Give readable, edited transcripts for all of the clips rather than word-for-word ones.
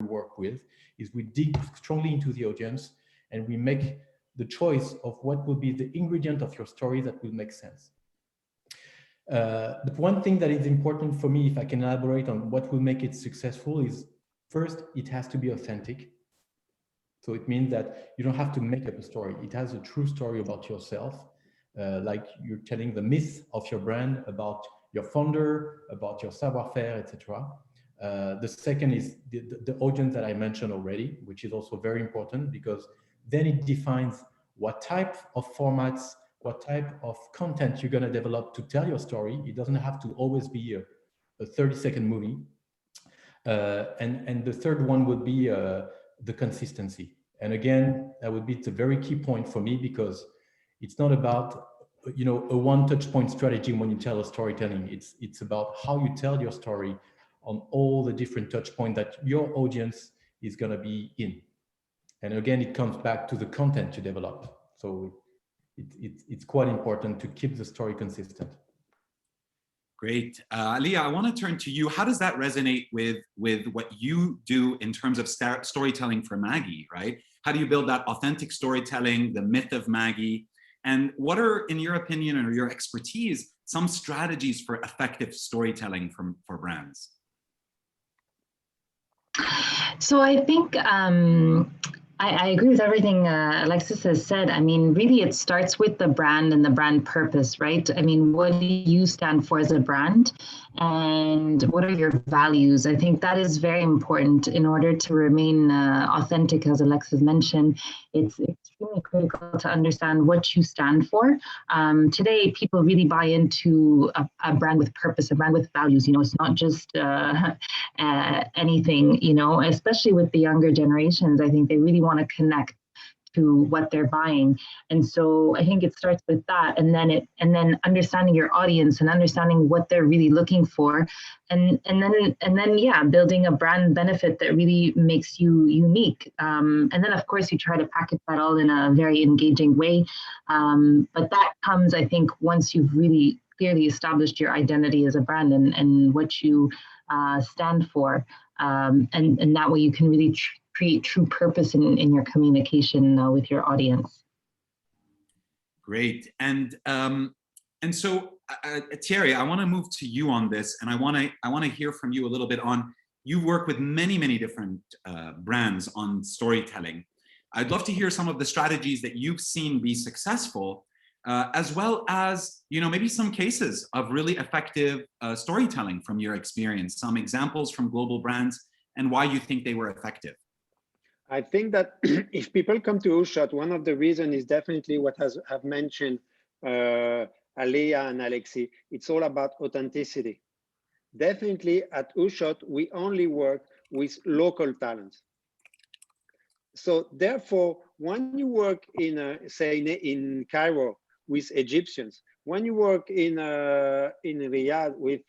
work with is we dig strongly into the audience and we make the choice of what will be the ingredient of your story that will make sense. But one thing that is important for me, if I can elaborate on what will make it successful, is first, it has to be authentic. So it means that you don't have to make up a story. It has a true story about yourself, like you're telling the myth of your brand, about your founder, about your savoir-faire, etc. The second is the audience that I mentioned already, which is also very important, because then it defines what type of formats, what type of content you're going to develop to tell your story. It doesn't have to always be a 30-second movie. And the third one would be the consistency. And again, that would be the very key point for me, because it's not about, you know, a one touch point strategy when you tell a storytelling. It's about how you tell your story on all the different touch points that your audience is going to be in. And again, it comes back to the content you develop. So it's quite important to keep the story consistent. Great. Aleia, I want to turn to you. How does that resonate with what you do in terms of storytelling for Maggi, right? How do you build that authentic storytelling, the myth of Maggi? And what are, in your opinion or your expertise, some strategies for effective storytelling for brands? So I think I agree with everything Alexis has said. I mean, really, it starts with the brand and the brand purpose, right? I mean, what do you stand for as a brand? And what are your values? I think that is very important in order to remain authentic, as Alexis mentioned. It's extremely critical to understand what you stand for. Today, people really buy into a brand with purpose, a brand with values. You know, it's not just anything, you know, especially with the younger generations. I think they really want to connect to what they're buying. And so I think it starts with that, and then understanding your audience and understanding what they're really looking for, and then yeah, building a brand benefit that really makes you unique. And then of course you try to package that all in a very engaging way. But that comes, I think, once you've really clearly established your identity as a brand and what you stand for, and that way you can really create true purpose in your communication with your audience. Great. And so Thierry, I want to move to you on this, and I want to hear from you a little bit on, you work with many different brands on storytelling. I'd love to hear some of the strategies that you've seen be successful, as well as, you know, maybe some cases of really effective storytelling from your experience, some examples from global brands and why you think they were effective. I think that if people come to OOSHOT, one of the reasons is definitely what have mentioned Aleia and Alexis. It's all about authenticity. Definitely at OOSHOT, we only work with local talents. So therefore, when you work in, say, in Cairo with Egyptians, when you work in Riyadh with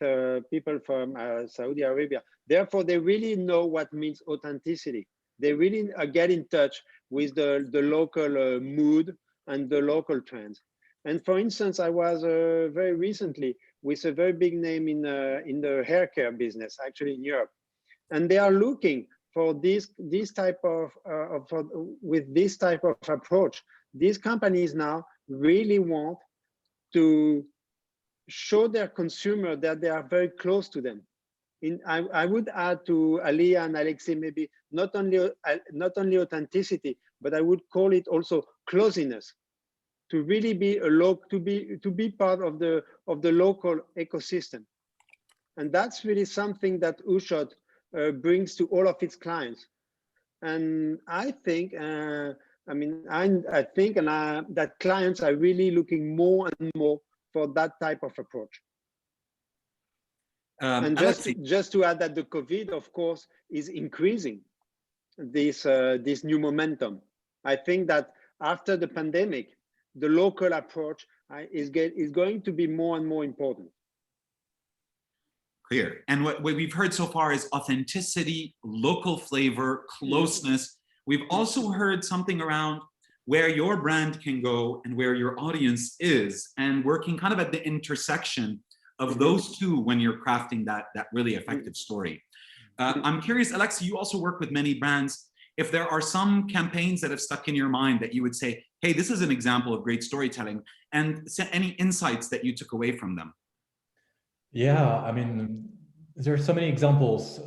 people from Saudi Arabia, therefore they really know what means authenticity. They really get in touch with the local mood and the local trends. And for instance, I was very recently with a very big name in the hair care business, actually in Europe, and they are looking for this type of with this type of approach. These companies now really want to show their consumer that they are very close to them. I would add to Aleia and Alexis maybe not only authenticity, but I would call it also closeness, to really be to be part of the local ecosystem, and that's really something that OOSHOT brings to all of its clients. And I think, that clients are really looking more and more for that type of approach. And just to add that the COVID, of course, is increasing this new momentum. I think that after the pandemic, the local approach is going to be more and more important. Clear. And what we've heard so far is authenticity, local flavor, closeness. We've also heard something around where your brand can go and where your audience is, and working kind of at the intersection of those two when you're crafting that really effective story. I'm curious, Alexis, you also work with many brands. If there are some campaigns that have stuck in your mind that you would say, hey, this is an example of great storytelling, and any insights that you took away from them? Yeah, I mean, there are so many examples.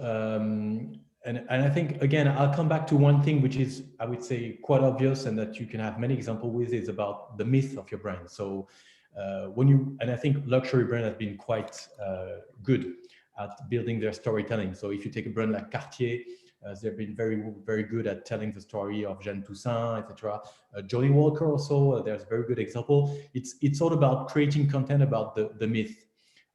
And I think, again, I'll come back to one thing, which is, I would say, quite obvious and that you can have many examples with, is about the myth of your brand. So and I think luxury brand has been quite good at building their storytelling. So if you take a brand like Cartier, they've been very, very good at telling the story of Jeanne Toussaint, etc. Johnny Walker also, there's a very good example. It's all about creating content about the myth.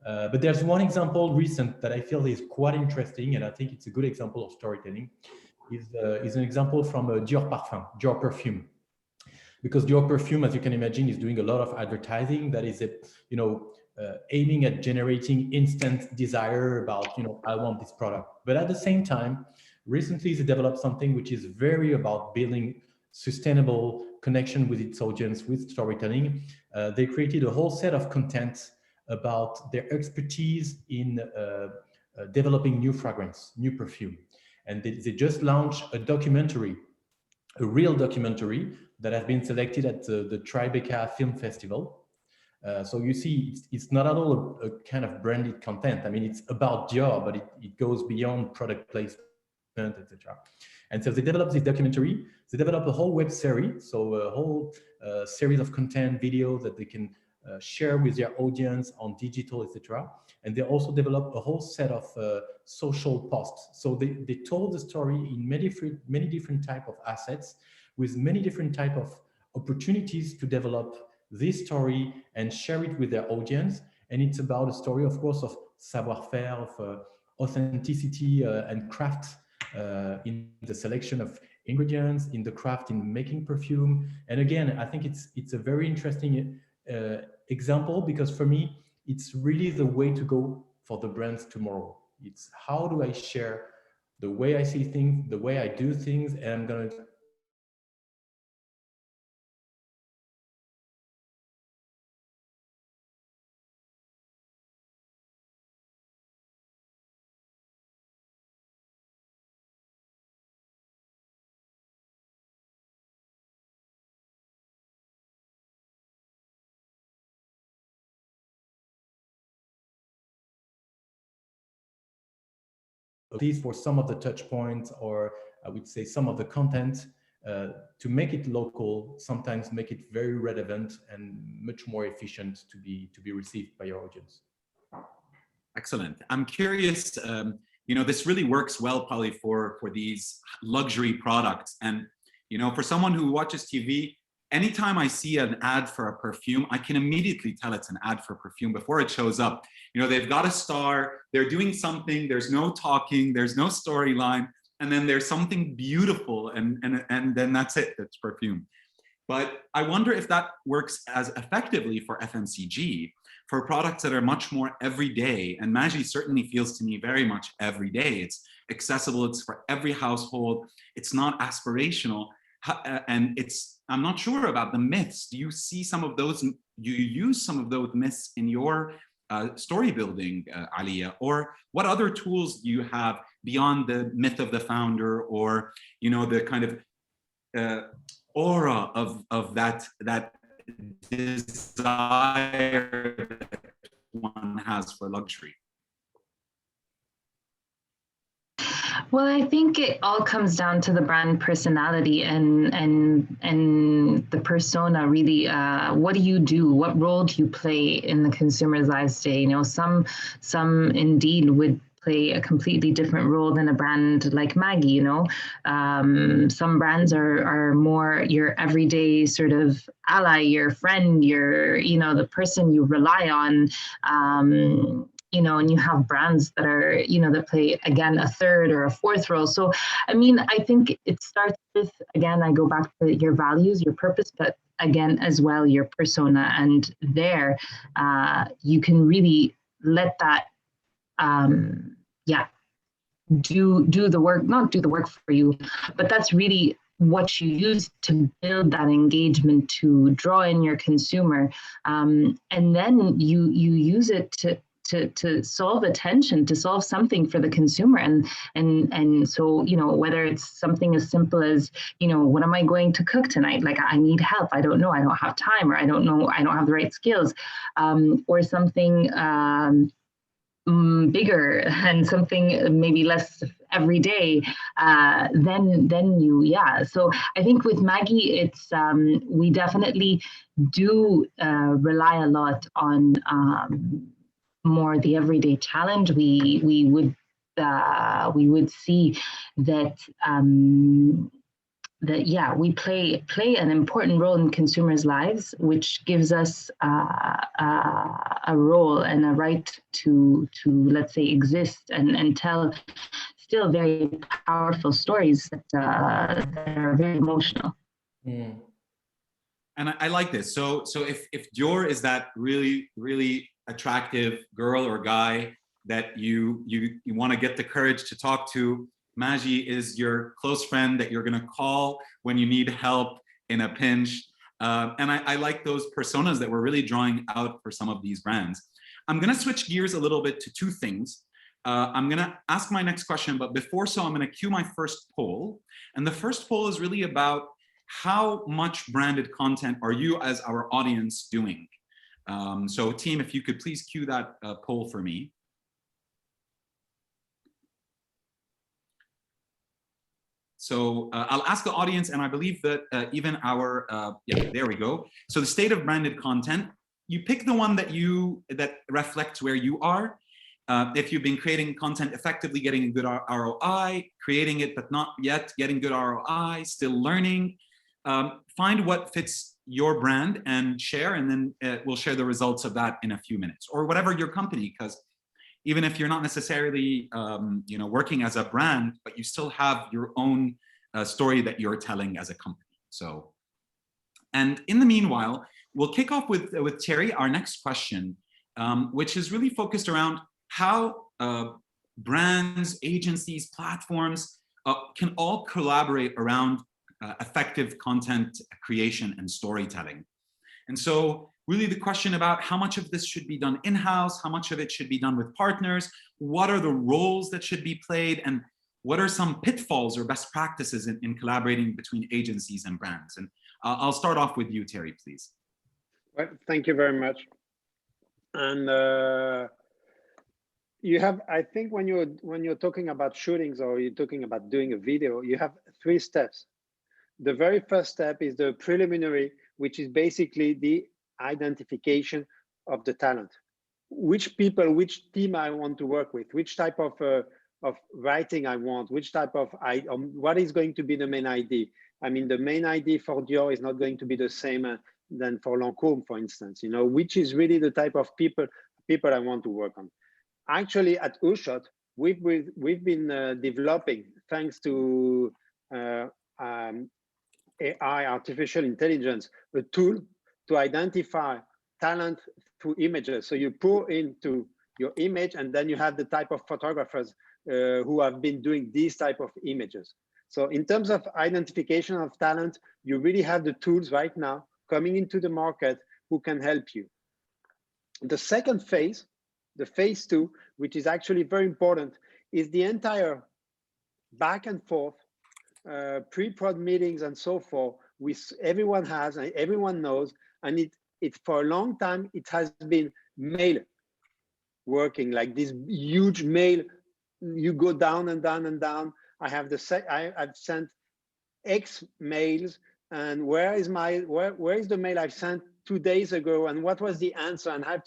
But there's one example recent that I feel is quite interesting, and I think it's a good example of storytelling. Is an example from Dior Parfum, Dior Perfume. Because Dior Perfume, as you can imagine, is doing a lot of advertising that is, aiming at generating instant desire about, I want this product. But at the same time, recently they developed something which is very about building sustainable connection with its audience, with storytelling. They created a whole set of content about their expertise in developing new fragrance, new perfume. And they just launched a documentary, a real documentary that has been selected at the Tribeca Film Festival. So you see, it's not at all a kind of branded content. I mean, it's about Dior, but it goes beyond product placement, etc. And so they developed this documentary. They developed a whole web series, so a whole series of content, videos that they can share with their audience on digital, etc. And they also developed a whole set of social posts. So they told the story in many different type of assets, with many different type of opportunities to develop this story and share it with their audience. And it's about a story, of course, of savoir-faire, of authenticity and craft in the selection of ingredients, in the craft, in making perfume. And again, I think it's a very interesting example, because for me, it's really the way to go for the brands tomorrow. It's how do I share the way I see things, the way I do things, and I'm going to at least for some of the touch points, or I would say some of the content, to make it local, sometimes make it very relevant and much more efficient to be received by your audience. Excellent. I'm curious, this really works well probably for these luxury products. And, for someone who watches TV, anytime I see an ad for a perfume, I can immediately tell it's an ad for perfume before it shows up. They've got a star, they're doing something, there's no talking, there's no storyline, and then there's something beautiful, and then that's it, that's perfume. But I wonder if that works as effectively for FMCG, for products that are much more everyday. And Magie certainly feels to me very much everyday. It's accessible, it's for every household, it's not aspirational. And I'm not sure about the myths. Do you see some of those, do you use some of those myths in your story building, Aleia? Or what other tools do you have beyond the myth of the founder, or, the kind of aura of that desire that one has for luxury? Well, I think it all comes down to the brand personality and the persona. Really, what do you do? What role do you play in the consumer's lives today? Some indeed would play a completely different role than a brand like Maggie. Some brands are more your everyday sort of ally, your friend, your the person you rely on. And you have brands that are, that play, again, a third or a fourth role. So, I mean, I think it starts with, again, I go back to your values, your purpose, but again, as well, your persona. And there, you can really let that, do the work, not do the work for you, but that's really what you use to build that engagement, to draw in your consumer. And then you use it to solve a tension, to solve something for the consumer. And so, you know, whether it's something as simple as, you know, what am I going to cook tonight? Like, I need help. I don't know. I don't have time, or I don't know. I don't have the right skills, or something bigger and something maybe less everyday, then you, yeah. So I think with Maggie, it's we definitely do rely a lot on more the everyday challenge. We would see that that, yeah, we play an important role in consumers' lives, which gives us a role and a right to let's say exist and tell still very powerful stories that are very emotional. Mm. And I like this. So if Dior is that really attractive girl or guy that you want to get the courage to talk to, Maggie is your close friend that you're going to call when you need help in a pinch. And I like those personas that we're really drawing out for some of these brands. I'm going to switch gears a little bit to two things. I'm going to ask my next question, but before so, I'm going to cue my first poll. And the first poll is really about how much branded content are you as our audience doing? So team, if you could please cue that poll for me. So I'll ask the audience, and I believe that even our, yeah, there we go. So the state of branded content, you pick the one that reflects where you are. If you've been creating content effectively, getting a good ROI, creating it but not yet getting good ROI, still learning, find what fits your brand and share, and then we'll share the results of that in a few minutes, or whatever your company, because even if you're not necessarily you know, working as a brand, but you still have your own story that you're telling as a company. So, and in the meanwhile, we'll kick off with Thierry, our next question, which is really focused around how brands, agencies, platforms can all collaborate around effective content creation and storytelling. And so really the question about how much of this should be done in-house, how much of it should be done with partners, what are the roles that should be played, and what are some pitfalls or best practices in collaborating between agencies and brands? And I'll start off with you, Thierry, please. Well, thank you very much. And you have, I think when you're talking about shootings or you're talking about doing a video, you have 3 steps. The very first step is the preliminary, which is basically the identification of the talent. Which people, which team I want to work with, which type of writing I want, which type of, what is going to be the main ID. I mean, the main ID for Dior is not going to be the same than for Lancôme, for instance, you know, which is really the type of people I want to work on. Actually, at OOSHOT, we've been developing, thanks to AI, artificial intelligence, a tool to identify talent through images. So you pour into your image, and then you have the type of photographers who have been doing these type of images. So in terms of identification of talent, you really have the tools right now coming into the market who can help you. The second phase, the phase 2, which is actually very important, is the entire back and forth pre-prod meetings and so forth, everyone has and everyone knows, and it for a long time it has been mail working, like this huge mail. You go down and down and down. I've sent X mails, and where is the mail I sent 2 days ago, and what was the answer? And I have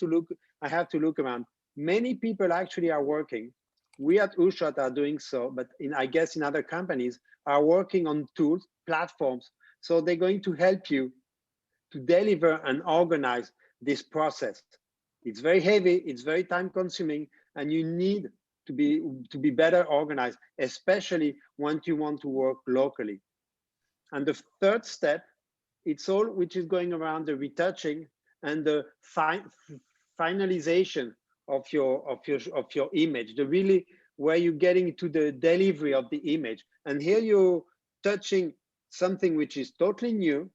to look around. Many people actually are working. We at OOSHOT are doing so, but I guess in other companies are working on tools, platforms. So they're going to help you to deliver and organize this process. It's very heavy, it's very time consuming, and you need to be better organized, especially when you want to work locally. And the third step, it's all which is going around the retouching and the finalization of your image, where you're getting to the delivery of the image. And here you're touching something which is totally new,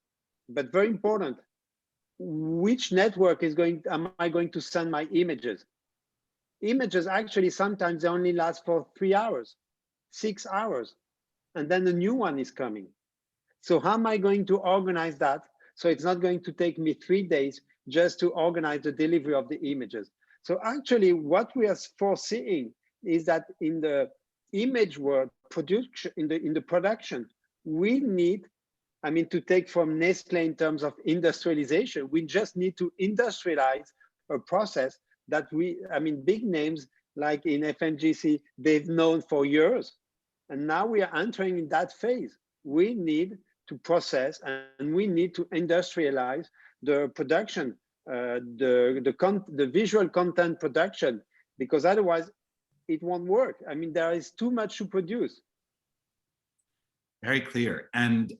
but very important. Which network am I going to send my images? images actually sometimes they only last for 3 hours, 6 hours, and then a new one is coming. So how am I going to organize that? So it's not going to take me 3 days just to organize the delivery of the images. So actually what we are foreseeing is that in the image world production, in the production, we need, I mean, to take from Nestlé in terms of industrialization, we just need to industrialize a process that we, I mean, big names like in FMGC, they've known for years. And now we are entering in that phase. We need to process and we need to industrialize the production, the visual content production, because otherwise it won't work. I mean, there is too much to produce. Very clear. And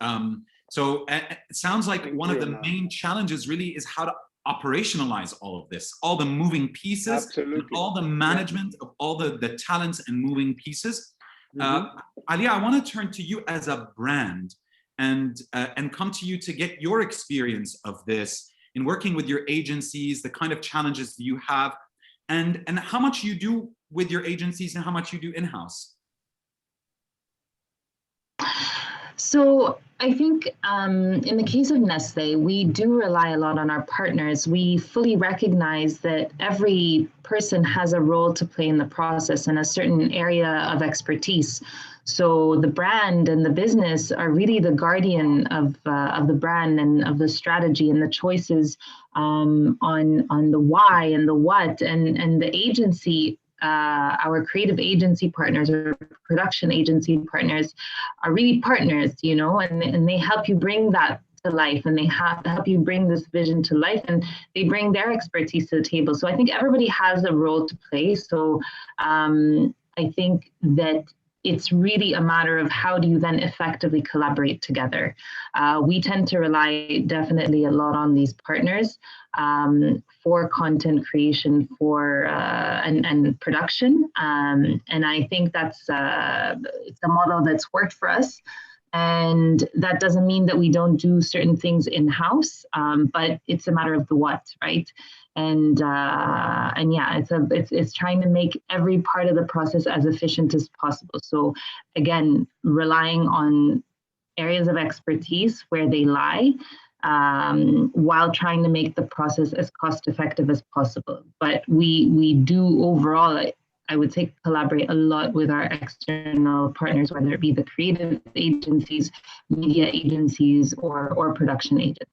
so it sounds like one of the main challenges really is how to operationalize all of this, all the moving pieces, all the management of all the talents and moving pieces. Aleia, I want to turn to you as a brand and come to you to get your experience of this in working with your agencies, the kind of challenges you have, and how much you do with your agencies and how much you do in-house. So I think in the case of Nestlé, we do rely a lot on our partners. We fully recognize that every person has a role to play in the process and a certain area of expertise. So the brand and the business are really the guardian of the brand and of the strategy and the choices on the why and the what, and the agency. Our creative agency partners or production agency partners are really partners, you know, and they help you bring that to life, and they help you bring this vision to life, and they bring their expertise to the table. So I think everybody has a role to play. So I think that it's really a matter of how do you then effectively collaborate together. We tend to rely definitely a lot on these partners for content creation, for and production, and I think that's it's a model that's worked for us. And that doesn't mean that we don't do certain things in-house, but it's a matter of the what, right? And yeah, it's trying to make every part of the process as efficient as possible. So again, relying on areas of expertise where they lie, while trying to make the process as cost-effective as possible. But we do overall, I would say, collaborate a lot with our external partners, whether it be the creative agencies, media agencies, or production agencies.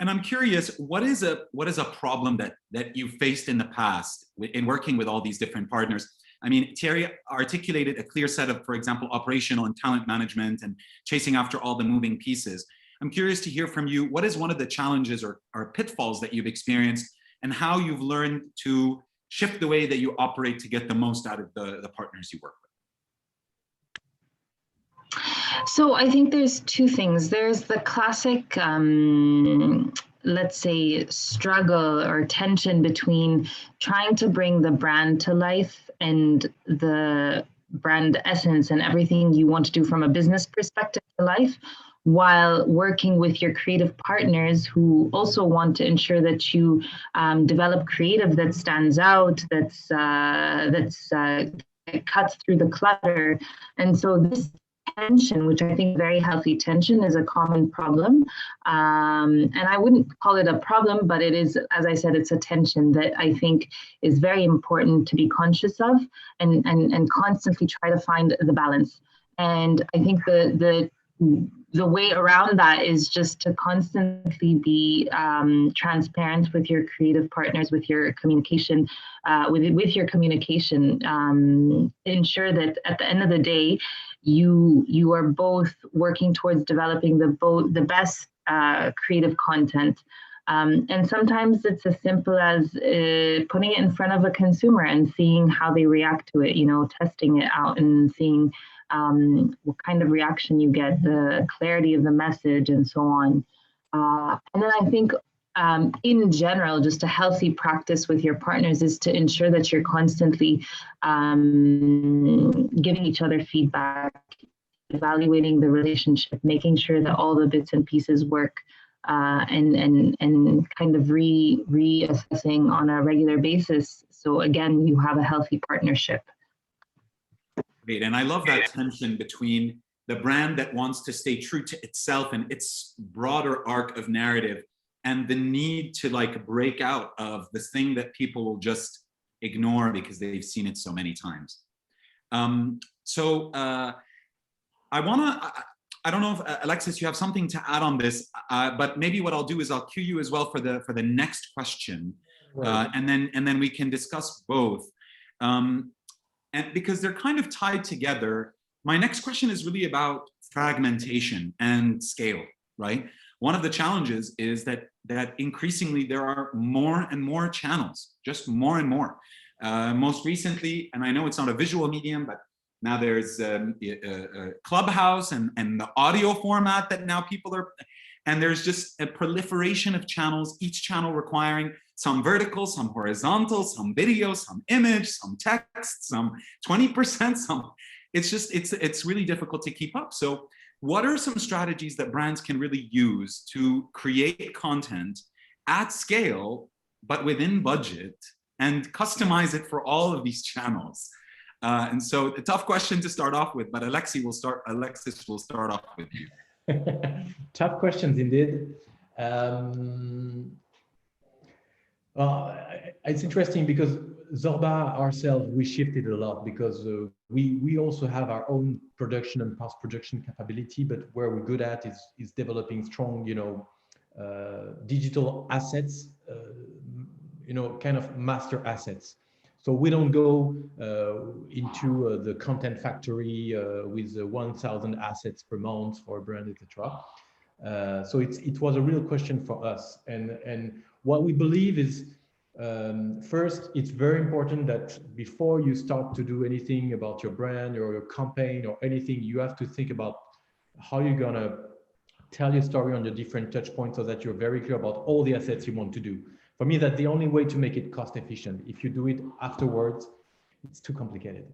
And I'm curious, what is a problem that you faced in the past in working with all these different partners? I mean, Thierry articulated a clear set of, for example, operational and talent management and chasing after all the moving pieces. I'm curious to hear from you, what is one of the challenges or pitfalls that you've experienced, and how you've learned to shift the way that you operate to get the most out of the partners you work with? So I think there's two things. There's the classic, let's say, struggle or tension between trying to bring the brand to life and the brand essence and everything you want to do from a business perspective to life, while working with your creative partners who also want to ensure that you develop creative that stands out, that cuts through the clutter. And so this tension, which I think very healthy tension, is a common problem. And I wouldn't call it a problem, but it is, as I said, it's a tension that I think is very important to be conscious of and constantly try to find the balance. And I think the way around that is just to constantly be transparent with your creative partners, with your communication, ensure that at the end of the day, you are both working towards developing the best creative content. And sometimes it's as simple as putting it in front of a consumer and seeing how they react to it, you know, testing it out and seeing what kind of reaction you get, the clarity of the message, and so on. And then I think in general, just a healthy practice with your partners is to ensure that you're constantly giving each other feedback, evaluating the relationship, making sure that all the bits and pieces work and kind of reassessing on a regular basis. So again, you have a healthy partnership. Great, and I love that tension between the brand that wants to stay true to itself and its broader arc of narrative, and the need to like break out of this thing that people will just ignore because they've seen it so many times. I don't know if Alexis, you have something to add on this, but maybe what I'll do is I'll cue you as well for the next question, right. and then we can discuss both, and because they're kind of tied together. My next question is really about fragmentation and scale, right? One of the challenges is that increasingly there are more and more channels, just more and more. Most recently, and I know it's not a visual medium, but now there's Clubhouse and the audio format that now people are, and there's just a proliferation of channels, each channel requiring some vertical, some horizontal, some video, some image, some text, some 20%, some, it's really difficult to keep up. So what are some strategies that brands can really use to create content at scale, but within budget, and customize it for all of these channels? And so a tough question to start off with, but Alexis will start off with you. Tough questions indeed. Well, it's interesting because ZORBA ourselves, we shifted a lot because we also have our own production and post-production capability, but where we're good at is developing strong, digital assets, kind of master assets. So we don't go into the content factory with 1,000 assets per month for a brand, etc. So it was a real question for us. And what we believe is, first, it's very important that before you start to do anything about your brand or your campaign or anything, you have to think about how you're gonna tell your story on your different touch points so that you're very clear about all the assets you want to do. For me, that's the only way to make it cost efficient. If you do it afterwards, it's too complicated.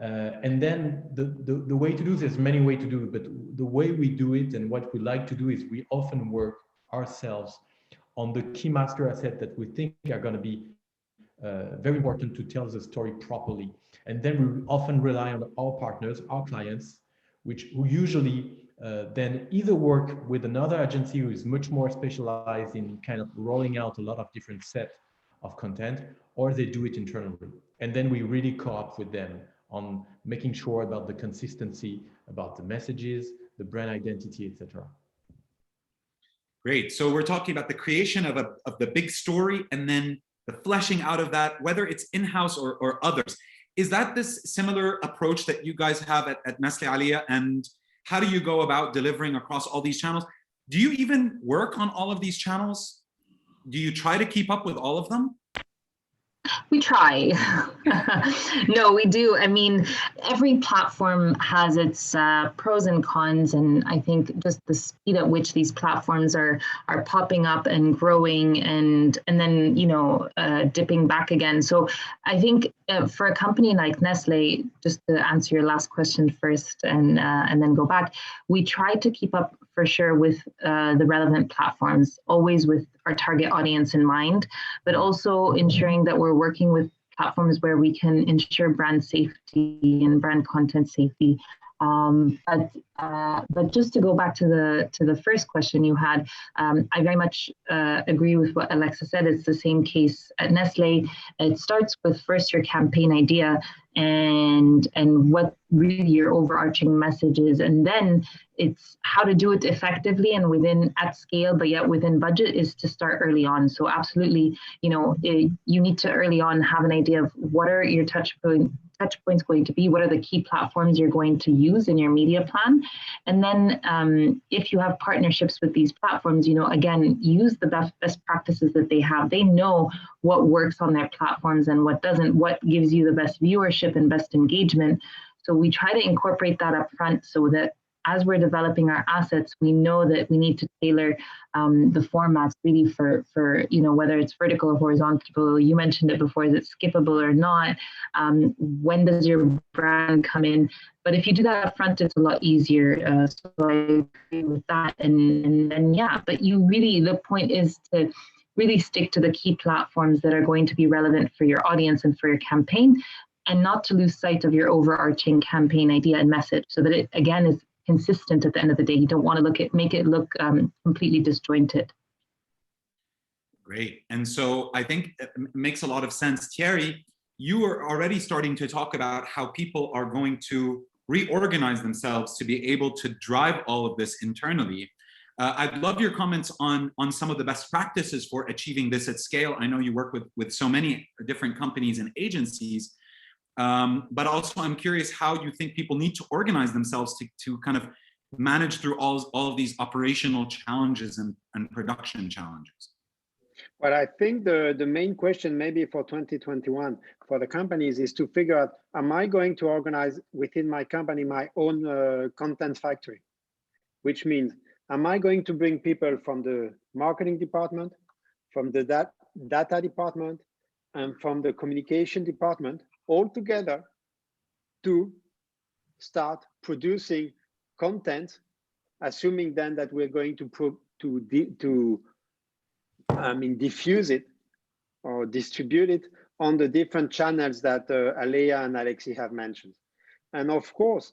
And then the way to do this, there's many ways to do it, but the way we do it and what we like to do is we often work ourselves on the key master asset that we think are going to be very important to tell the story properly. And then we often rely on our partners, our clients, who usually then either work with another agency who is much more specialized in kind of rolling out a lot of different set of content, or they do it internally. And then we really co-op with them on making sure about the consistency, about the messages, the brand identity, etc. Great. So we're talking about the creation of the big story and then the fleshing out of that, whether it's in-house or others. Is that this similar approach that you guys have at Nestlé, Aleia? And how do you go about delivering across all these channels? Do you even work on all of these channels? Do you try to keep up with all of them? We try. No, we do. I mean, every platform has its pros and cons, and I think just the speed at which these platforms are popping up and growing, and then dipping back again. So I think for a company like Nestlé, just to answer your last question first, and then go back, we try to keep up for sure with the relevant platforms, always with our target audience in mind, but also ensuring that we're working with platforms where we can ensure brand safety and brand content safety. But just to go back to the first question you had, I very much agree with what Alexis said. It's the same case at Nestlé. It starts with first your campaign idea and what really your overarching message is, and then it's how to do it effectively and at scale, but yet within budget, is to start early on. So absolutely, you need to early on have an idea of what are your touch points going to be, what are the key platforms you're going to use in your media plan. And then if you have partnerships with these platforms, again, use the best practices that they have. They know what works on their platforms and what doesn't, what gives you the best viewership and best engagement. So we try to incorporate that up front so that as we're developing our assets, we know that we need to tailor the formats really for whether it's vertical or horizontal. You mentioned it before, is it skippable or not? When does your brand come in? But if you do that up front, it's a lot easier. So I agree with that. And then, yeah, but the point is to really stick to the key platforms that are going to be relevant for your audience and for your campaign, and not to lose sight of your overarching campaign idea and message, so that it, again, is consistent at the end of the day. You don't want to make it look completely disjointed. Great. And so I think it makes a lot of sense. Thierry, you are already starting to talk about how people are going to reorganize themselves to be able to drive all of this internally. I'd love your comments on some of the best practices for achieving this at scale. I know you work with so many different companies and agencies, but also I'm curious how you think people need to organize themselves to kind of manage through all of these operational challenges and production challenges. Well, I think the main question maybe for 2021 for the companies is to figure out, am I going to organize within my company my own content factory? Which means, am I going to bring people from the marketing department, from the data department, and from the communication department all together to start producing content, assuming then that we're going to diffuse it or distribute it on the different channels that Aleia and Alexis have mentioned. And of course,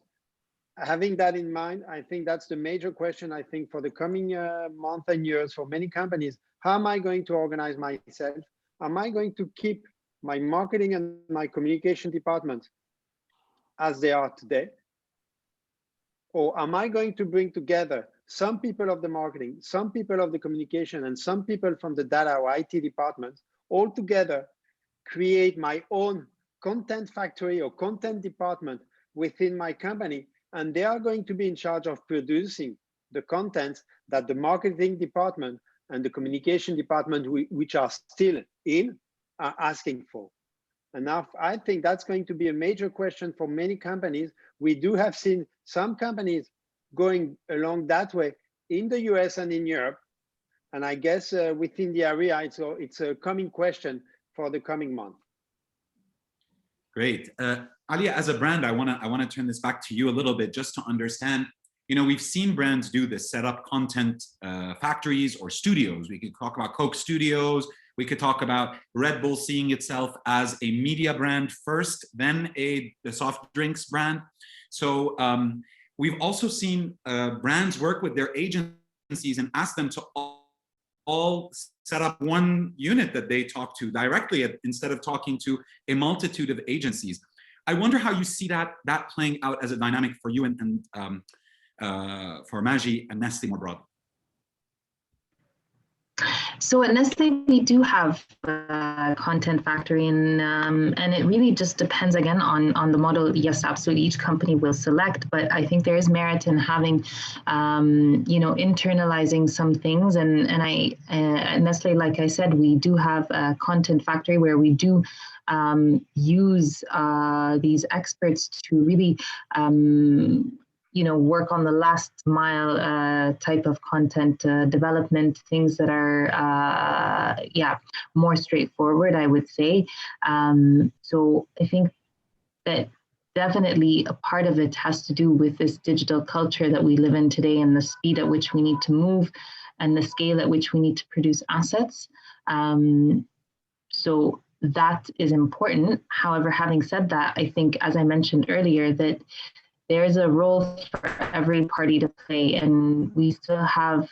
having that in mind, I think that's the major question, I think, for the coming months and years for many companies. How am I going to organize myself? Am I going to keep my marketing and my communication department as they are today? Or am I going to bring together some people of the marketing, some people of the communication, and some people from the data or IT department all together, create my own content factory or content department within my company? And they are going to be in charge of producing the content that the marketing department and the communication department, which are still in, are asking for. And now I think that's going to be a major question for many companies. We do have seen some companies going along that way in the US and in Europe. And I guess within the area, it's a coming question for the coming month. Great. Aleia, as a brand, I want to turn this back to you a little bit just to understand, we've seen brands do this, set up content factories or studios. We could talk about Coke Studios. We could talk about Red Bull seeing itself as a media brand first, then a soft drinks brand. So we've also seen brands work with their agencies and ask them to all set up one unit that they talk to directly instead of talking to a multitude of agencies. I wonder how you see that playing out as a dynamic for you and for Maggi and Nestlé more broadly. So at Nestlé, we do have a content factory, and it really just depends again on the model. Yes, absolutely, each company will select, but I think there is merit in having, internalizing some things. And at Nestlé, like I said, we do have a content factory where we do use these experts to really work on the last mile type of content development, things that are, more straightforward, I would say. So I think that definitely a part of it has to do with this digital culture that we live in today and the speed at which we need to move and the scale at which we need to produce assets. So that is important. However, having said that, I think, as I mentioned earlier, that there's a role for every party to play, and we still have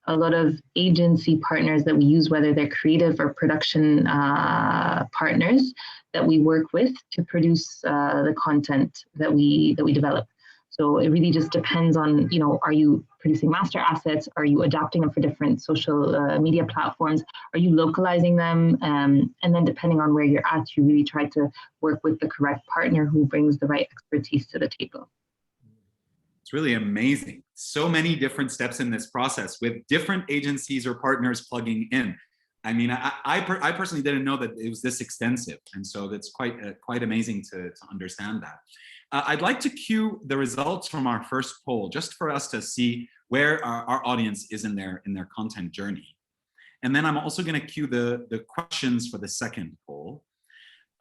a lot of agency partners that we use, whether they're creative or production partners that we work with to produce the content that we develop. So it really just depends on, are you producing master assets? Are you adapting them for different social media platforms? Are you localizing them? And then depending on where you're at, you really try to work with the correct partner who brings the right expertise to the table. It's really amazing. So many different steps in this process with different agencies or partners plugging in. I mean, I personally didn't know that it was this extensive. And so that's quite amazing to understand that. I'd like to cue the results from our first poll, just for us to see where our audience is in their content journey. And then I'm also going to cue the questions for the second poll.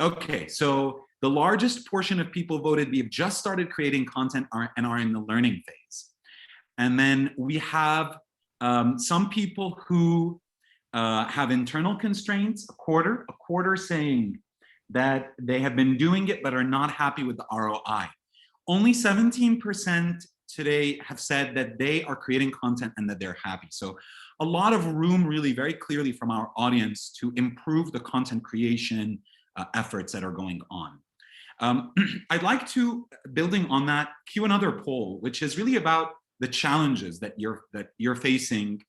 Okay, so the largest portion of people voted we've just started creating content and are in the learning phase. And then we have some people who have internal constraints, a quarter saying that they have been doing it but are not happy with the ROI. Only 17% today have said that they are creating content and that they're happy. So a lot of room really very clearly from our audience to improve the content creation efforts that are going on. I'd like to, building on that, cue another poll, which is really about the challenges that you're facing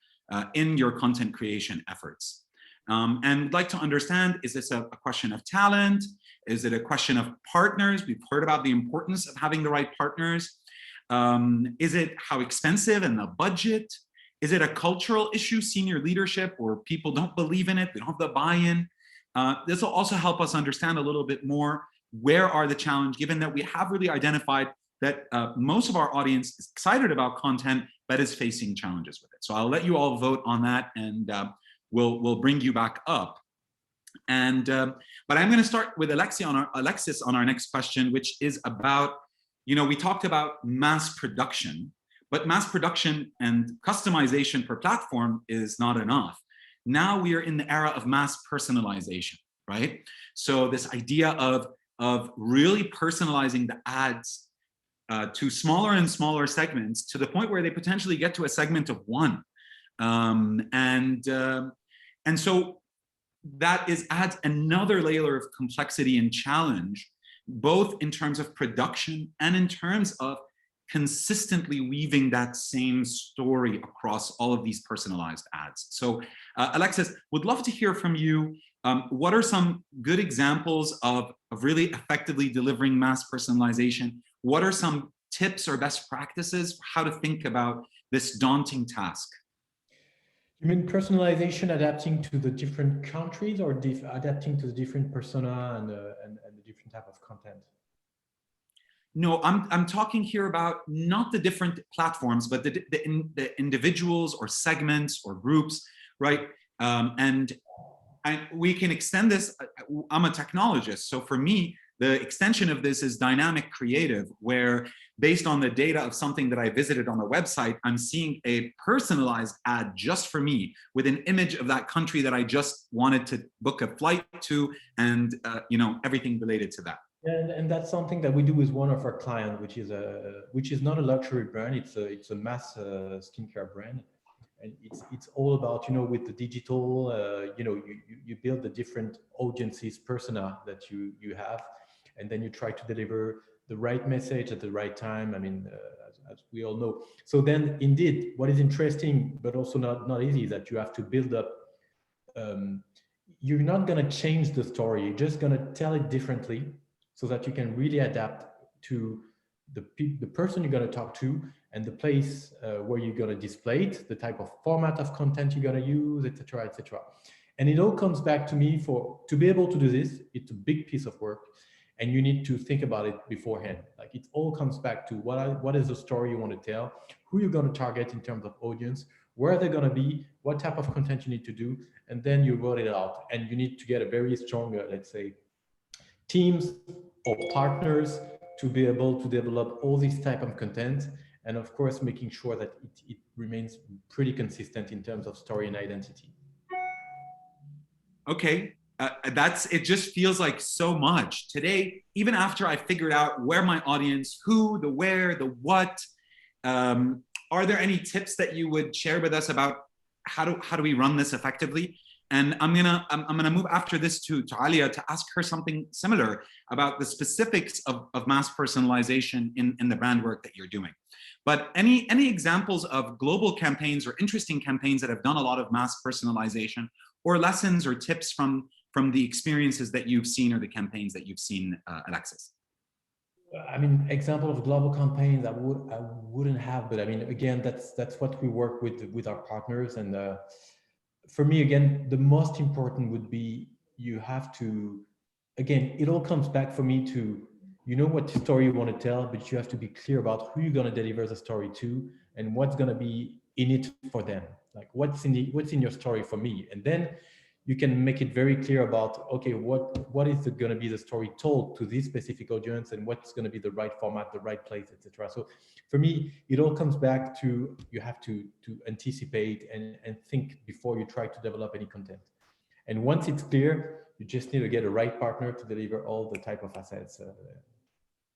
in your content creation efforts. And I'd like to understand, is this a question of talent? Is it a question of partners? We've heard about the importance of having the right partners. Is it how expensive and the budget? Is it a cultural issue, senior leadership, or people don't believe in it, they don't have the buy-in? This will also help us understand a little bit more where are the challenges, given that we have really identified that most of our audience is excited about content, but is facing challenges with it. So I'll let you all vote on that, and we'll bring you back up. And but I'm going to start with Alexis on our next question, which is about, we talked about mass production, but mass production and customization per platform is not enough. Now we are in the era of mass personalization, right? So this idea of really personalizing the ads to smaller and smaller segments, to the point where they potentially get to a segment of one. And so that adds another layer of complexity and challenge, both in terms of production and in terms of consistently weaving that same story across all of these personalized ads. So Alexis, would love to hear from you. What are some good examples of really effectively delivering mass personalization? What are some tips or best practices for how to think about this daunting task? You mean personalization adapting to the different countries, or adapting to the different persona and the different type of content? No, I'm talking here about not the different platforms, but the individuals or segments or groups, right? And we can extend this. I'm a technologist, so for me, the extension of this is dynamic creative, where based on the data of something that I visited on the website, I'm seeing a personalized ad just for me with an image of that country that I just wanted to book a flight to, and everything related to that. And that's something that we do with one of our clients, which is not a luxury brand. It's a mass skincare brand, and it's all about with the digital. You build the different audiences persona that you have, and then you try to deliver the right message at the right time. I mean, as we all know. So then, indeed, what is interesting but also not easy is that you have to build up. You're not going to change the story. You're just going to tell it differently, so that you can really adapt to the person you're going to talk to and the place where you're going to display it, the type of format of content you're going to use, etc., etc. And it all comes back to me to be able to do this. It's a big piece of work, and you need to think about it beforehand. Like, it all comes back to what is the story you want to tell, who you're going to target in terms of audience, where they're going to be, what type of content you need to do, and then you roll it out. And you need to get a very strong, let's say, teams or partners to be able to develop all this type of content, and of course making sure that it remains pretty consistent in terms of story and identity. Okay, it just feels like so much today. Even after I figured out where my audience, who, the where, the what, are there any tips that you would share with us about how do we run this effectively? And I'm gonna move after this to Aleia to ask her something similar about the specifics of mass personalization in the brand work that you're doing. But any examples of global campaigns or interesting campaigns that have done a lot of mass personalization, or lessons or tips from the experiences that you've seen or the campaigns that you've seen, Alexis? I mean, example of global campaigns I wouldn't have, but I mean, again, that's what we work with our partners. And for me, again, the most important would be you have to, again, it all comes back for me to you know what story you want to tell, but you have to be clear about who you're going to deliver the story to and what's going to be in it for them. Like what's in your story for me, and then you can make it very clear about, okay, what is going to be the story told to this specific audience, and what's going to be the right format, the right place, etc. So for me, it all comes back to you have to anticipate and think before you try to develop any content. And once it's clear, you just need to get a right partner to deliver all the type of assets.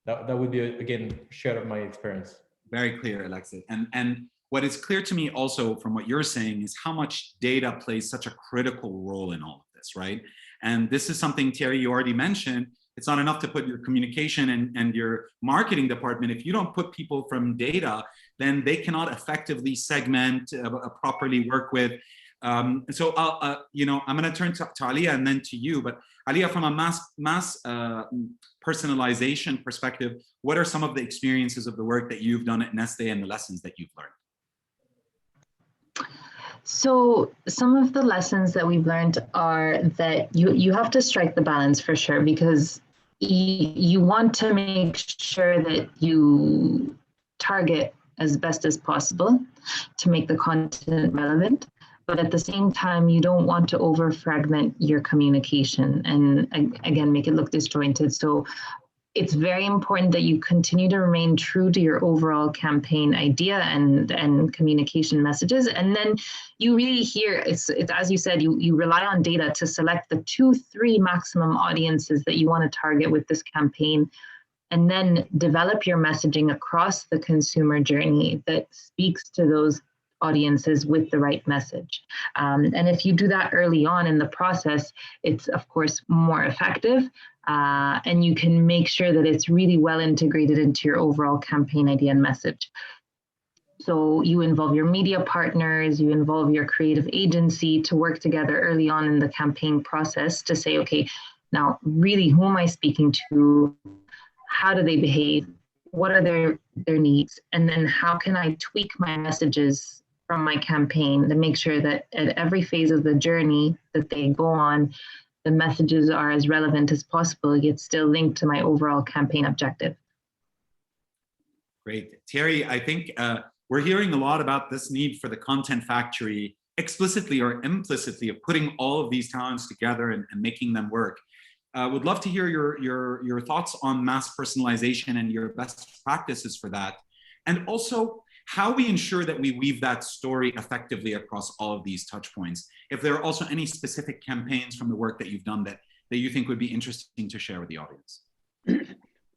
That would be, again, share of my experience. Very clear, Alexis. And what is clear to me also from what you're saying is how much data plays such a critical role in all of this, right? And this is something, Thierry, you already mentioned. It's not enough to put your communication and your marketing department. If you don't put people from data, then they cannot effectively segment, properly work with. So I'm going to turn to Aleia and then to you. But Aleia, from a mass personalization perspective, what are some of the experiences of the work that you've done at Nestlé and the lessons that you've learned? So some of the lessons that we've learned are that you have to strike the balance for sure, because you want to make sure that you target as best as possible to make the content relevant. But at the same time, you don't want to over fragment your communication and again, make it look disjointed. So it's very important that you continue to remain true to your overall campaign idea and communication messages. And then you really hear, it's as you said, you rely on data to select the 2-3 maximum audiences that you want to target with this campaign, and then develop your messaging across the consumer journey that speaks to those audiences with the right message. And if you do that early on in the process, it's of course more effective, and you can make sure that it's really well integrated into your overall campaign idea and message. So you involve your media partners, you involve your creative agency to work together early on in the campaign process to say, okay, now really who am I speaking to? How do they behave? What are their needs? And then how can I tweak my messages from my campaign to make sure that at every phase of the journey that they go on, the messages are as relevant as possible, yet still linked to my overall campaign objective. Great. Thierry, I think we're hearing a lot about this need for the content factory, explicitly or implicitly, of putting all of these talents together and making them work. Would love to hear your thoughts on mass personalization and your best practices for that. And also, how we ensure that we weave that story effectively across all of these touch points. If there are also any specific campaigns from the work that you've done that you think would be interesting to share with the audience.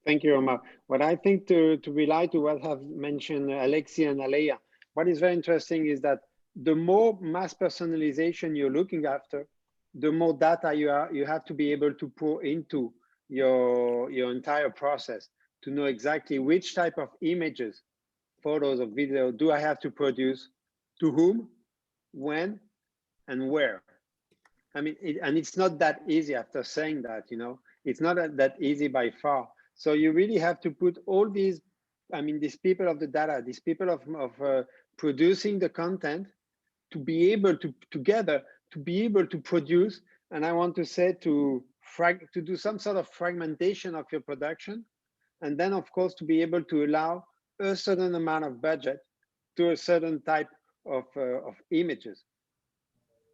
Thank you, Omar. What I think to rely to what have mentioned Alexis and Aleia, what is very interesting is that the more mass personalization you're looking after, the more data you have to be able to pour into your entire process to know exactly which type of images, photos or video do I have to produce, to whom, when, and where. I mean, and it's not that easy after saying that, you know, it's not that easy by far. So you really have to put all these, I mean, these people of the data, these people of producing the content to be able to together, to be able to produce, and I want to say to do some sort of fragmentation of your production. And then of course, to be able to allow a certain amount of budget to a certain type of images.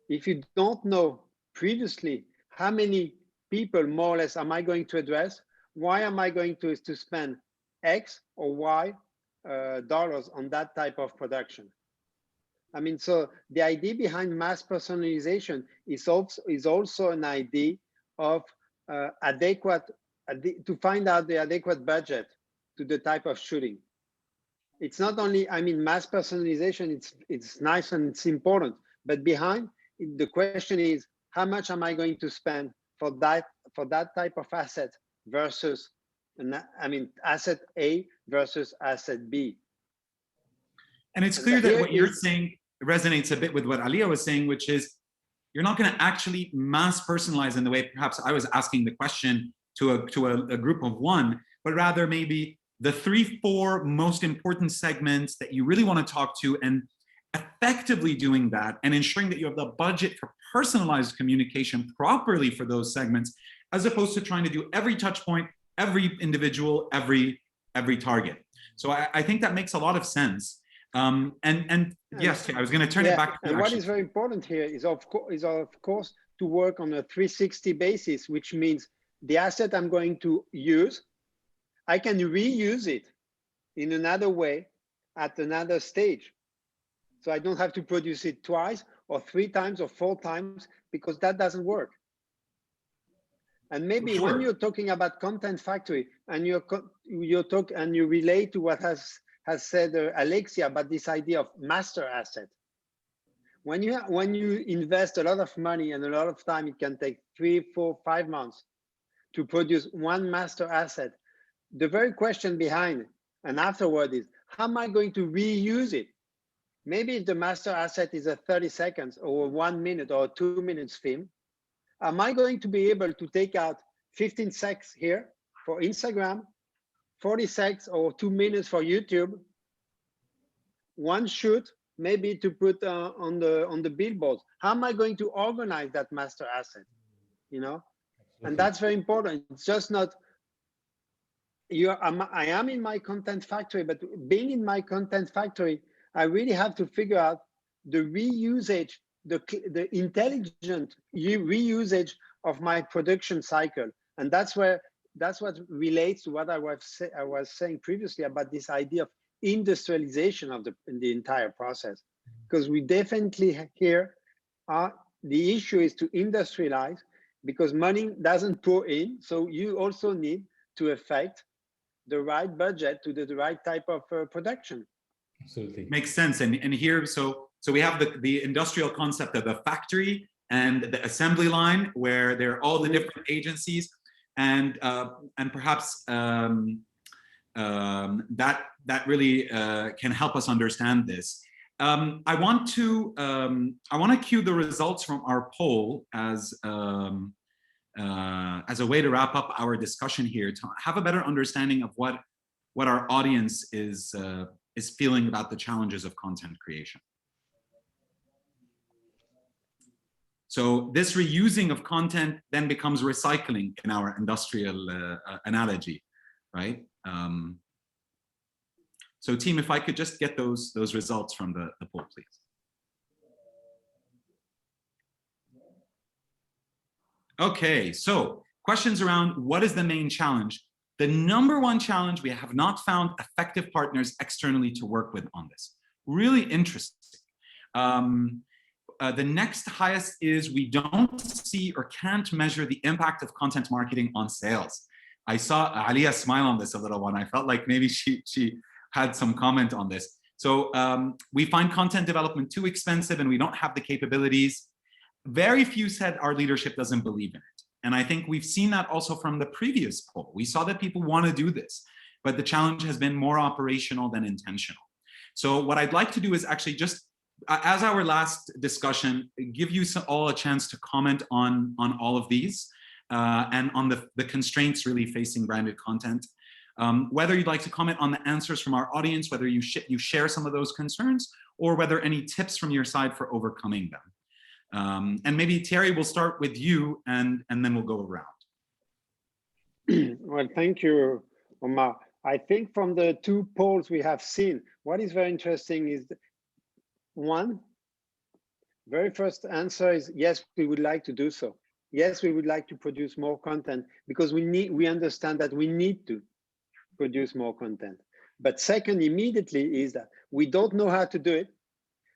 If you don't know previously how many people more or less am I going to address, why am I going to spend X or Y dollars on that type of production? I mean, so the idea behind mass personalization is also an idea of to find out the adequate budget to the type of shooting. It's not only, I mean, mass personalization, it's nice and it's important, but behind the question is, how much am I going to spend for that type of asset versus, I mean, asset A versus asset B? And it's clear that what you're saying resonates a bit with what Aleia was saying, which is you're not going to actually mass personalize in the way perhaps I was asking the question to a group of one, but rather maybe the 3-4 most important segments that you really want to talk to, and effectively doing that and ensuring that you have the budget for personalized communication properly for those segments, as opposed to trying to do every touch point every individual, every target. So I think that makes a lot of sense. And yes, I was going to turn it back to you. And what is very important here is of course to work on a 360 basis, which means the asset I'm going to use, I can reuse it in another way at another stage. So I don't have to produce it twice or 3 times or 4 times, because that doesn't work. And maybe when you're talking about content factory and you relate to what has said Alexia about this idea of master asset. When you invest a lot of money and a lot of time, it can take 3, 4, 5 months to produce one master asset. The very question behind it and afterward is, how am I going to reuse it? Maybe if the master asset is a 30 seconds or 1 minute or 2 minutes film, am I going to be able to take out 15 seconds here for Instagram, 40 seconds or 2 minutes for YouTube, one shoot maybe to put on the billboards? How am I going to organize that master asset? You know, and that's very important. It's just not I am in my content factory, but being in my content factory, I really have to figure out the reusage, the intelligent reusage of my production cycle. And that's what relates to what I was saying previously about this idea of industrialization of the entire process. Because we definitely here the issue is to industrialize, because money doesn't pour in. So you also need to affect the right budget to the right type of production. Absolutely. Makes sense. And here, so we have the industrial concept of the factory and the assembly line, where there are all the different agencies, and perhaps that really can help us understand this. I want to cue the results from our poll as a way to wrap up our discussion here, to have a better understanding of what our audience is feeling about the challenges of content creation. So this reusing of content then becomes recycling in our industrial analogy, right? So team, if I could just get those results from the poll, please. Okay, so questions around what is the main challenge? The #1 challenge, we have not found effective partners externally to work with on this. Really interesting. The next highest is we don't see or can't measure the impact of content marketing on sales. I saw Aleia smile on this a little one. I felt like maybe she had some comment on this. So we find content development too expensive and we don't have the capabilities. Very few said our leadership doesn't believe in it. And I think we've seen that also from the previous poll. We saw that people want to do this, but the challenge has been more operational than intentional. So what I'd like to do is actually just, as our last discussion, give you all a chance to comment on all of these and on the constraints really facing branded content. Whether you'd like to comment on the answers from our audience, whether you share some of those concerns, or whether any tips from your side for overcoming them. And maybe Thierry, we'll start with you, and then we'll go around. Well, thank you, Omar. I think from the 2 polls we have seen, what is very interesting is, one, very first answer is yes, we would like to do so. Yes, we would like to produce more content because we understand that we need to produce more content. But second, immediately, is that we don't know how to do it.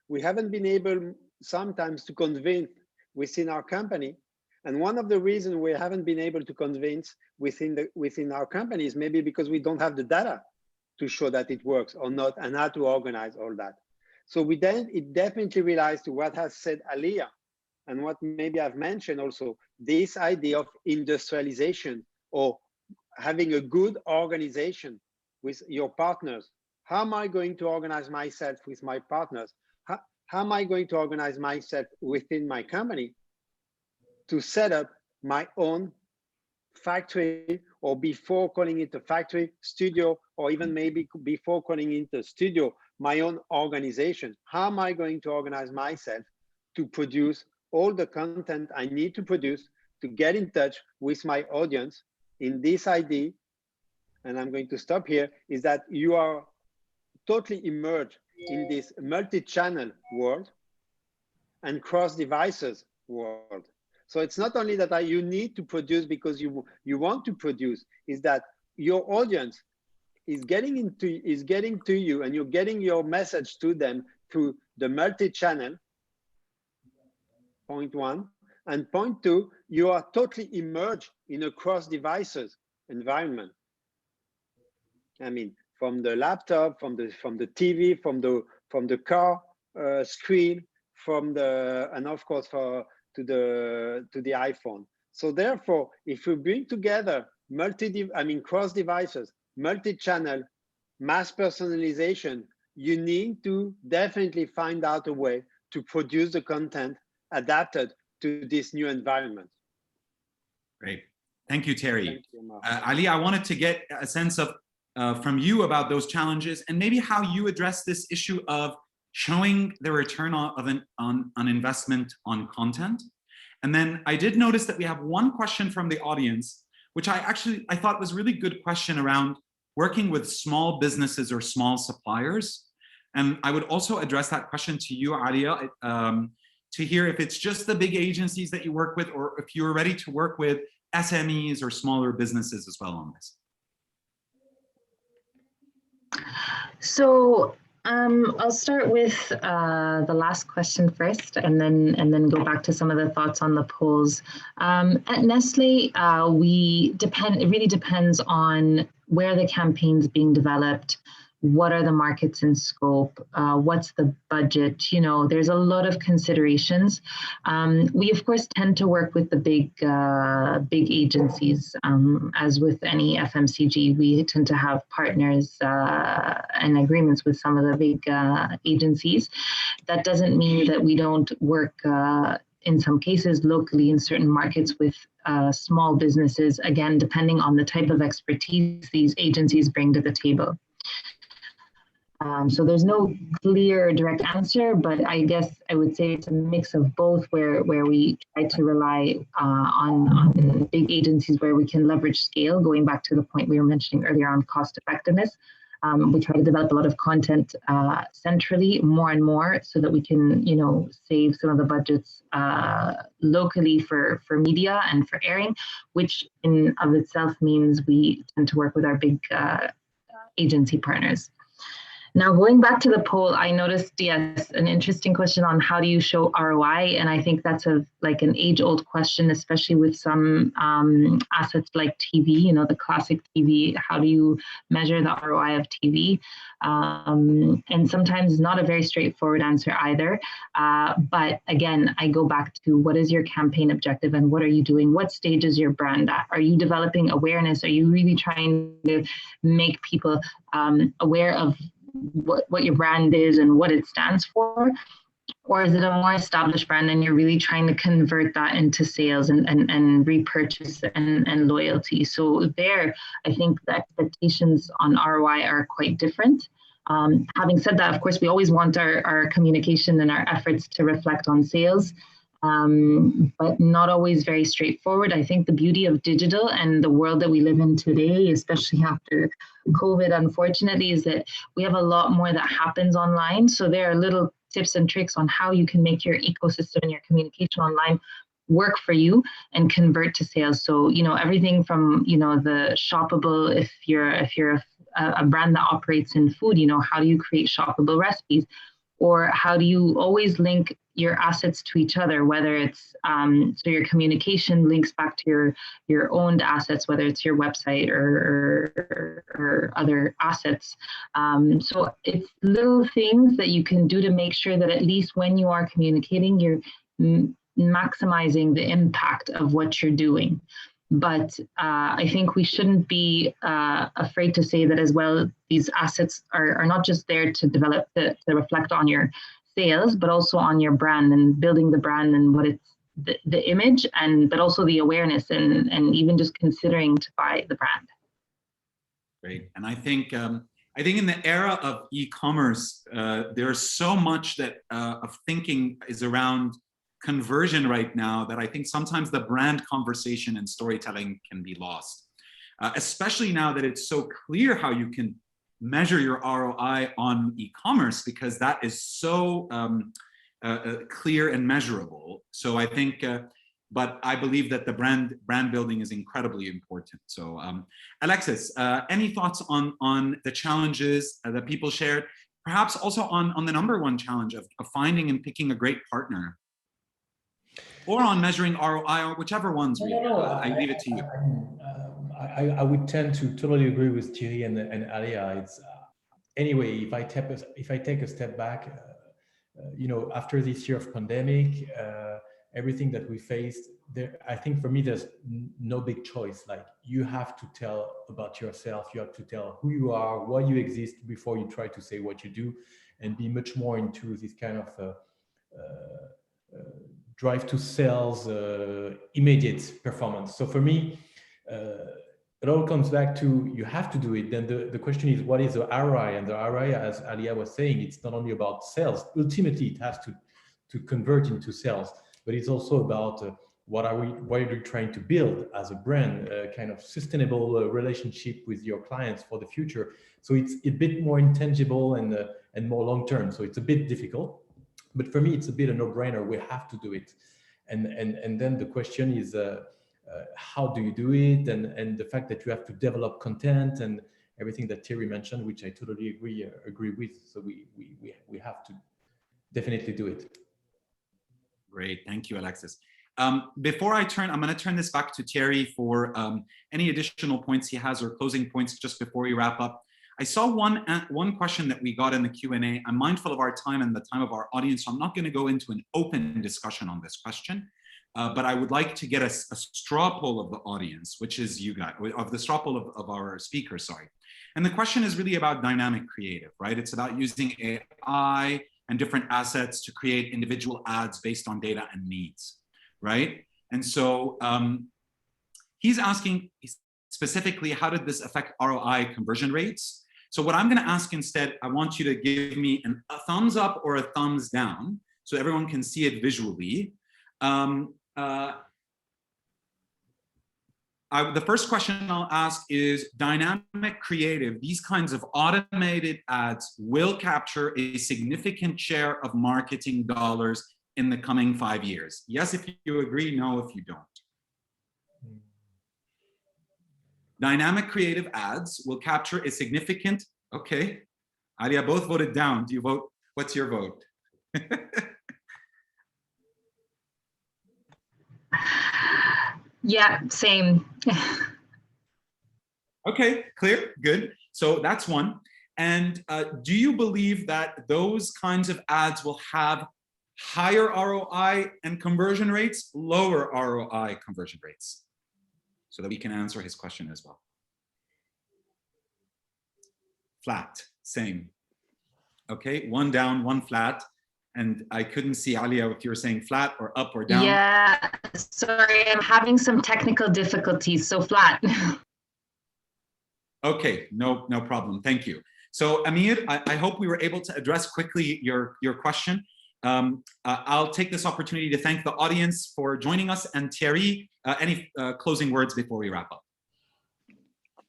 We haven't been able sometimes to convince within our company. And one of the reasons we haven't been able to convince within our company is maybe because we don't have the data to show that it works or not, and how to organize all that. So it definitely relies to what has said Aleia, and what maybe I've mentioned also, this idea of industrialization, or having a good organization with your partners. How am I going to organize myself with my partners? How am I going to organize myself within my company to set up my own factory, or before calling it a factory, studio, or even maybe before calling it a studio, my own organization? How am I going to organize myself to produce all the content I need to produce to get in touch with my audience in this idea and I'm going to stop here, is that you are totally immersed in this multi-channel world and cross-devices world. So it's not only that you need to produce because you want to produce, is that your audience is getting to you, and you're getting your message to them through the multi-channel, point one. And point two, you are totally immersed in a cross-devices environment. I mean, from the laptop, from the TV, from the car screen, and of course to the iPhone. So therefore, if we bring together cross devices, multi-channel, mass personalization, you need to definitely find out a way to produce the content adapted to this new environment. Great, thank you, Thierry. Thank you, Omar. Aleia, I wanted to get a sense of from you about those challenges and maybe how you address this issue of showing the return on investment on content. And then I did notice that we have one question from the audience, which I thought was a really good question around working with small businesses or small suppliers. And I would also address that question to you, Aleia, to hear if it's just the big agencies that you work with, or if you're ready to work with SMEs or smaller businesses as well on this. So I'll start with the last question first, and then go back to some of the thoughts on the polls. At Nestlé, it really depends on where the campaign's being developed, what are the markets in scope, what's the budget. You know, there's a lot of considerations. We of course tend to work with the big agencies. As with any FMCG, we tend to have partners and agreements with some of the big agencies. That doesn't mean that we don't work in some cases locally in certain markets with small businesses, again, depending on the type of expertise these agencies bring to the table. So there's no clear direct answer, but I guess I would say it's a mix of both, where we try to rely on big agencies where we can leverage scale, going back to the point we were mentioning earlier on cost effectiveness. We try to develop a lot of content centrally more and more, so that we can, you know, save some of the budgets locally for media and for airing, which in of itself means we tend to work with our big agency partners. Now, going back to the poll, I noticed, yes, an interesting question on how do you show ROI? And I think that's like an age-old question, especially with some assets like TV, you know, the classic TV. How do you measure the ROI of TV? And sometimes not a very straightforward answer either. But again, I go back to what is your campaign objective and what are you doing? What stage is your brand at? Are you developing awareness? Are you really trying to make people aware of what your brand is and what it stands for? Or is it a more established brand and you're really trying to convert that into sales and repurchase and loyalty? So there, I think the expectations on ROI are quite different. Having said that, of course, we always want our communication and our efforts to reflect on sales, but not always very straightforward. I think the beauty of digital and the world that we live in today, especially after COVID, unfortunately, is that we have a lot more that happens online. So there are little tips and tricks on how you can make your ecosystem and your communication online work for you and convert to sales. So, you know, everything from, you know, the shoppable, if you're a brand that operates in food, you know, how do you create shoppable recipes? Or how do you always link your assets to each other, whether it's, so your communication links back to your owned assets, whether it's your website or other assets. So it's little things that you can do to make sure that at least when you are communicating, you're maximizing the impact of what you're doing. But I think we shouldn't be afraid to say that as well. These assets are not just there to develop, to reflect on your sales, but also on your brand and building the brand and what it's the image, but also the awareness and even just considering to buy the brand. Great, and I think in the era of e-commerce, there's so much that of thinking is around conversion right now that I think sometimes the brand conversation and storytelling can be lost. especially now that it's so clear how you can measure your ROI on e-commerce, because that is so clear and measurable. So I think, but I believe that the brand building is incredibly important. So Alexis, any thoughts on the challenges that people shared? Perhaps also on the number one challenge of finding and picking a great partner, or on measuring ROI, or whichever ones really. I leave it to you. I would tend to totally agree with Thierry and Aleia. It's anyway, if I take a step back, you know, after this year of pandemic, everything that we faced, I think for me, there's no big choice. Like, you have to tell about yourself. You have to tell who you are, why you exist, before you try to say what you do, and be much more into this kind of drive to sales, immediate performance. So for me, it all comes back to, you have to do it. Then the question is, what is the ROI? And the ROI, as Aleia was saying, it's not only about sales. Ultimately, it has to convert into sales, but it's also about what are we trying to build as a brand, kind of sustainable relationship with your clients for the future. So it's a bit more intangible and more long-term. So it's a bit difficult, but for me, it's a bit a no-brainer. We have to do it. And then the question is, how do you do it? And the fact that you have to develop content and everything that Thierry mentioned, which I totally agree with. So we have to definitely do it. Great, thank you, Alexis. Before I'm going to turn this back to Thierry for any additional points he has or closing points just before we wrap up. I saw one question that we got in the Q&A. I'm mindful of our time and the time of our audience, so I'm not going to go into an open discussion on this question. But I would like to get a straw poll of the audience, which is you guys, of the straw poll of our speakers, sorry. And the question is really about dynamic creative, right? It's about using AI and different assets to create individual ads based on data and needs, right? And so he's asking specifically, how did this affect ROI conversion rates? So what I'm gonna ask instead, I want you to give me a thumbs up or a thumbs down so everyone can see it visually. The first question I'll ask is, dynamic creative, these kinds of automated ads will capture a significant share of marketing dollars in the coming 5 years. Yes, if you agree, no, if you don't. Dynamic creative ads will capture a significant, okay. Aleia, both voted down. Do you vote? What's your vote? Yeah, same. Okay, clear, good. So that's one. And do you believe that those kinds of ads will have higher ROI and conversion rates, lower ROI conversion rates? So that we can answer his question as well. Flat, same. Okay, one down, one flat. And I couldn't see, Aleia, if you were saying flat or up or down. Yeah, sorry, I'm having some technical difficulties, so flat. Okay, no problem, thank you. So Amir, I hope we were able to address quickly your question. I'll take this opportunity to thank the audience for joining us, and Thierry, any closing words before we wrap up?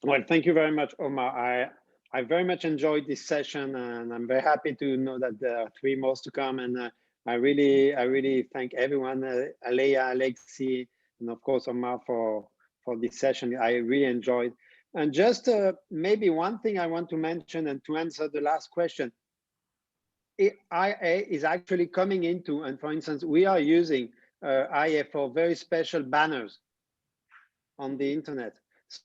Well, thank you very much, Omar. I very much enjoyed this session, and I'm very happy to know that there are 3 more to come. And I really thank everyone, Aleia, Alexis, and of course Omar for this session. I really enjoyed. And just maybe one thing I want to mention, and to answer the last question, IA is actually coming into, and for instance, we are using IA for very special banners on the internet.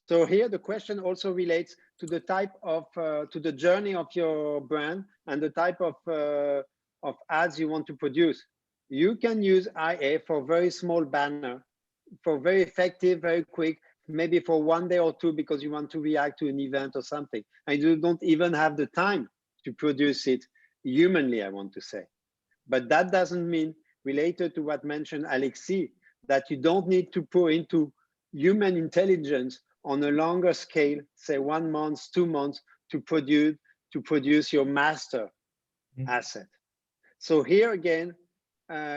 So here the question also relates to the type of, to the journey of your brand and the type of ads you want to produce. You can use IA for very small banner, for very effective, very quick, maybe for 1 day or 2 because you want to react to an event or something. And you don't even have the time to produce it humanly, I want to say. But that doesn't mean, related to what mentioned Alexis, that you don't need to pour into human intelligence on a longer scale, say 1 month, 2 months, to produce your master asset. So here again,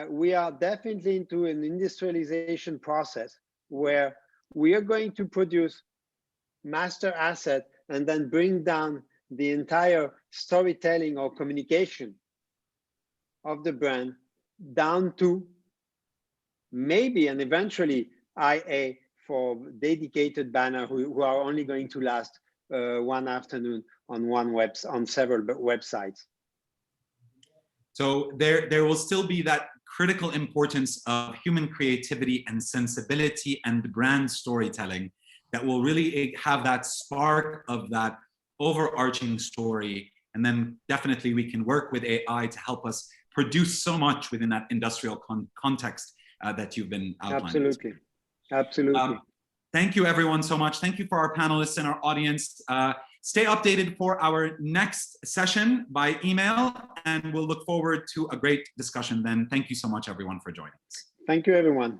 we are definitely into an industrialization process where we are going to produce master asset and then bring down the entire storytelling or communication of the brand down to maybe and eventually IA for dedicated banner who are only going to last one afternoon on several websites. So there will still be that critical importance of human creativity and sensibility and brand storytelling that will really have that spark of that overarching story. And then definitely we can work with AI to help us produce so much within that industrial context that you've been outlining. Absolutely, absolutely. Thank you everyone so much. Thank you for our panelists and our audience. Stay updated for our next session by email, and we'll look forward to a great discussion then. Thank you so much everyone for joining us. Thank you everyone.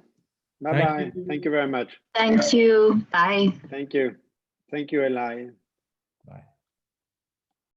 Bye-bye. Thank you. Thank you very much. Thank you. Bye. Thank you. Thank you, Aleia.